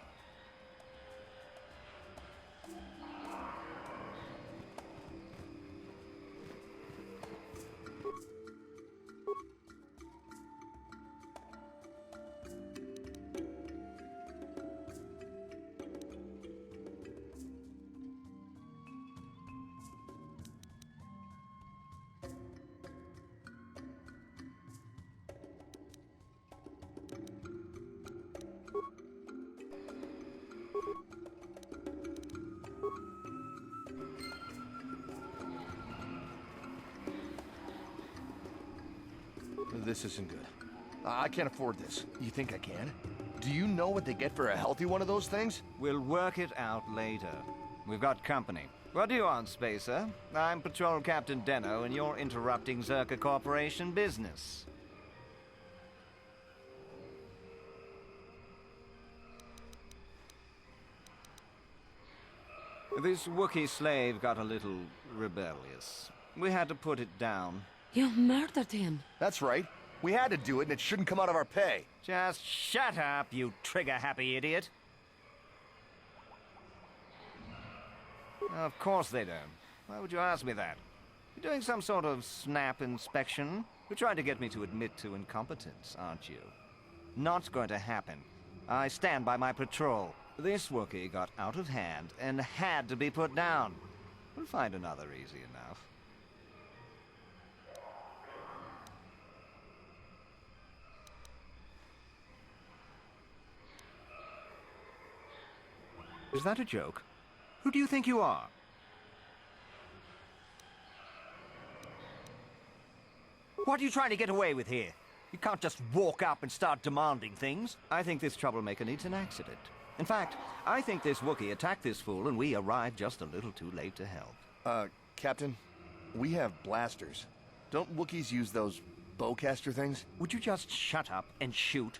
This isn't good. I can't afford this. You think I can? Do you know what they get for a healthy one of those things? We'll work it out later. We've got company. What do you want, Spacer? I'm Patrol Captain Deno, and you're interrupting Zerka Corporation business. This Wookiee slave got a little rebellious. We had to put it down. You murdered him. That's right. We had to do it, and it shouldn't come out of our pay. Just shut up, you trigger-happy idiot. Of course they don't. Why would you ask me that? You're doing some sort of snap inspection? You're trying to get me to admit to incompetence, aren't you? Not going to happen. I stand by my patrol. This Wookiee got out of hand and had to be put down. We'll find another easy enough. Is that a joke? Who do you think you are? What are you trying to get away with here? You can't just walk up and start demanding things. I think this troublemaker needs an accident. In fact, I think this Wookiee attacked this fool and we arrived just a little too late to help. Captain, we have blasters. Don't Wookiees use those bowcaster things? Would you just shut up and shoot?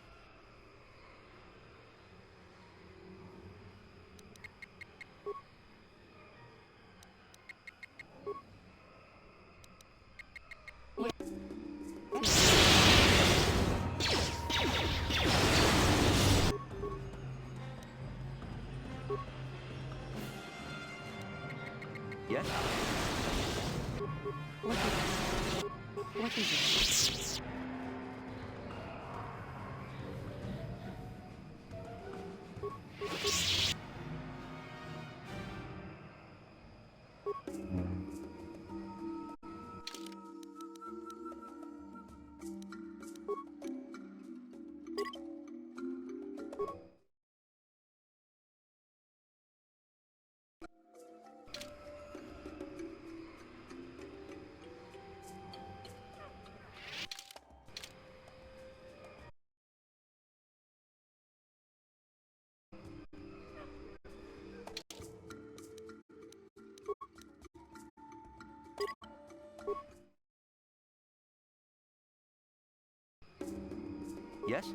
Yes? What is it? Yes?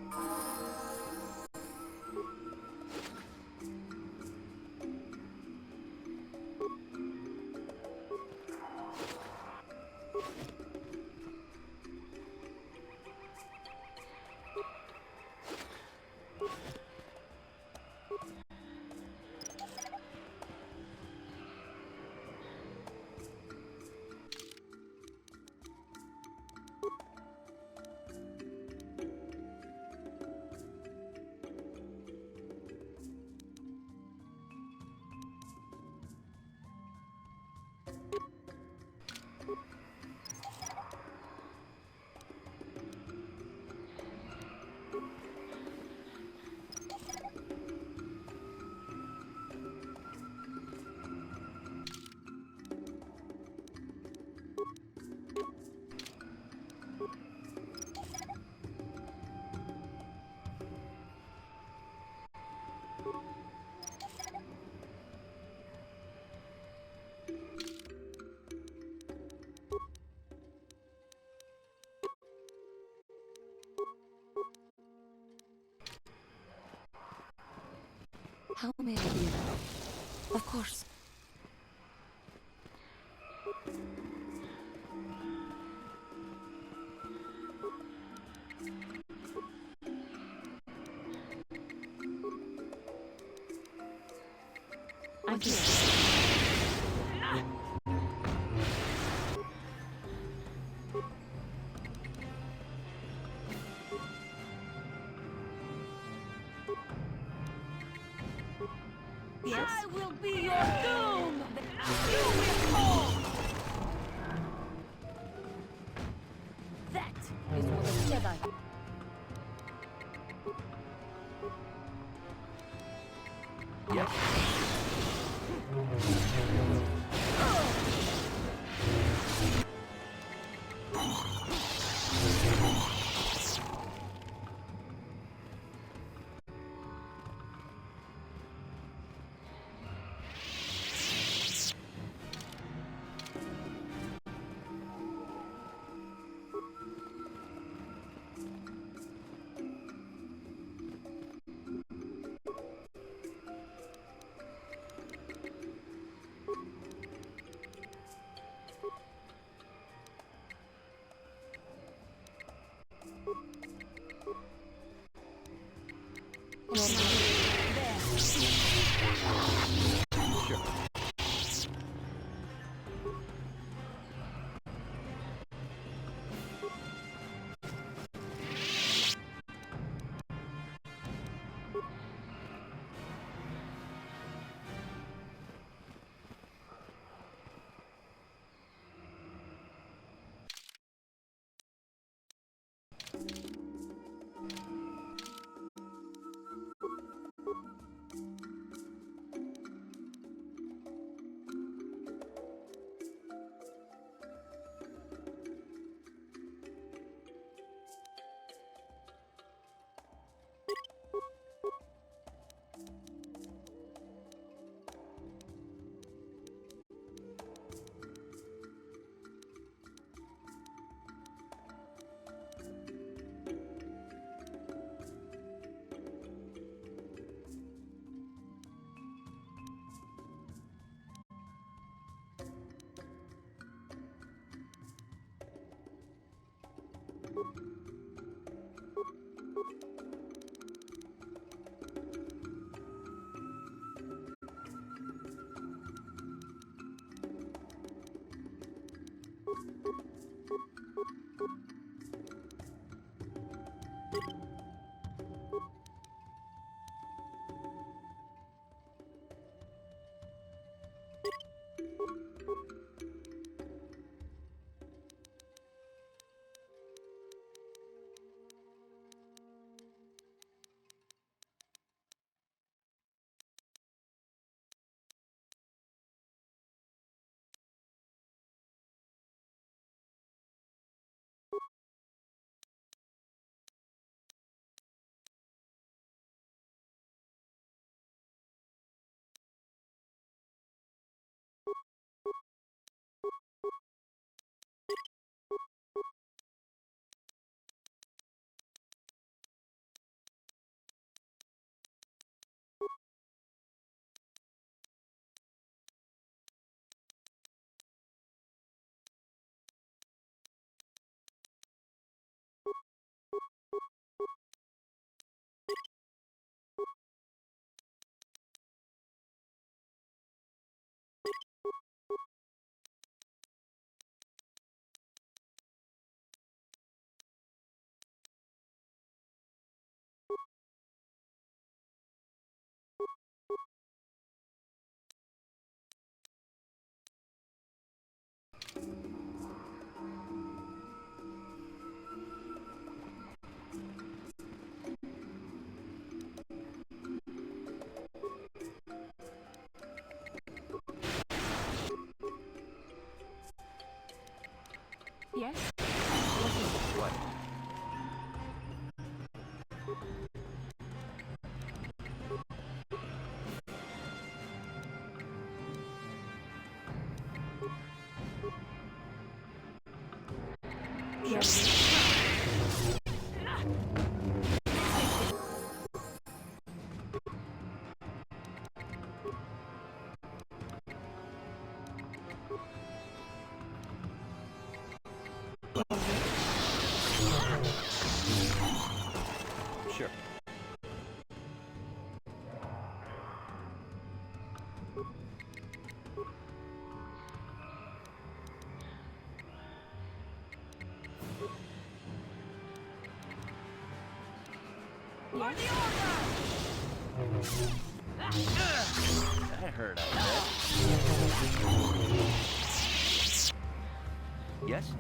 How may I be? Of course. I'm here. Yes? I will be your doom! You will fall! That is what a Jedi. Yes. Yes? What? That hurt, I bet. Yes?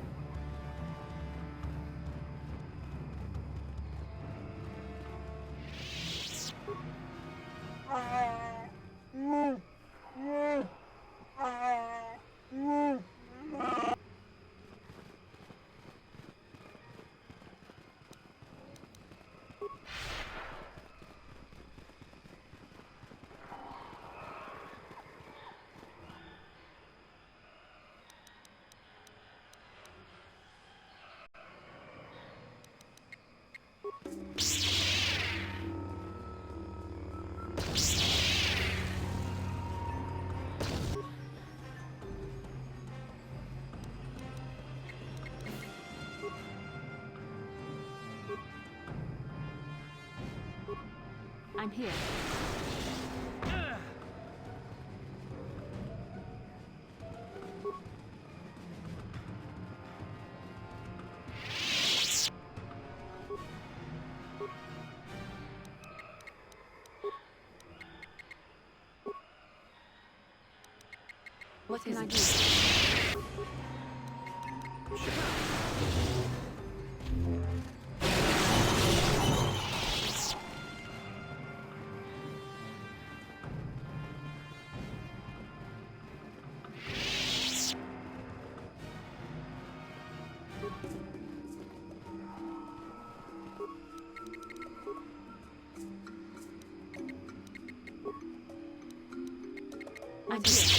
I'm here. What can I do? I'm here.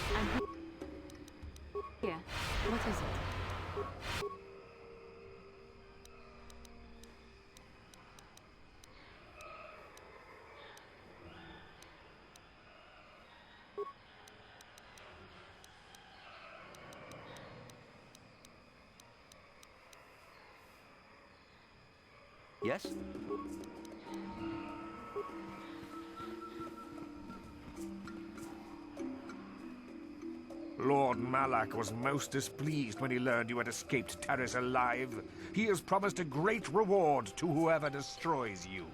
What can I do? Here. What is it? Yes? Lord Malak was most displeased when he learned you had escaped Terrace alive. He has promised a great reward to whoever destroys you.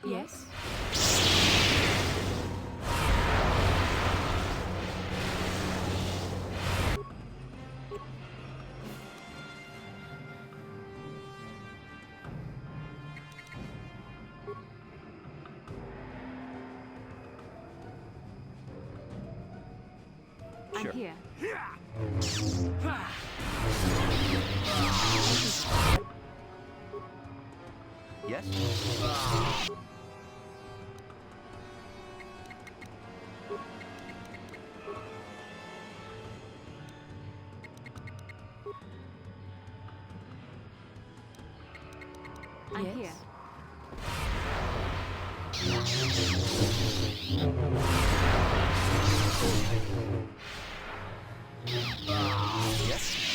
Yes? I'm here. Yes? I'm here. Yes?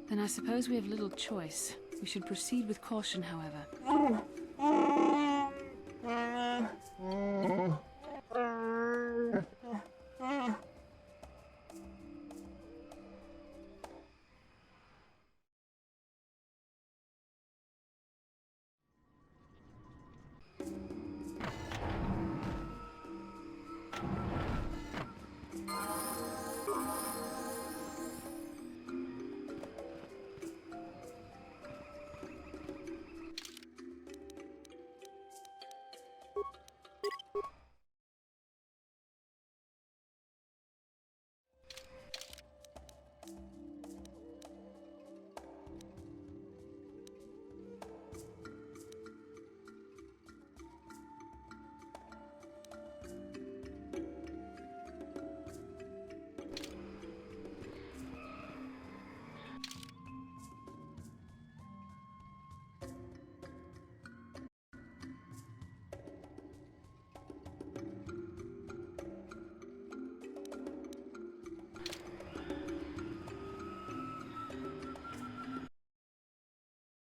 Then I suppose we have little choice. We should proceed with caution, however.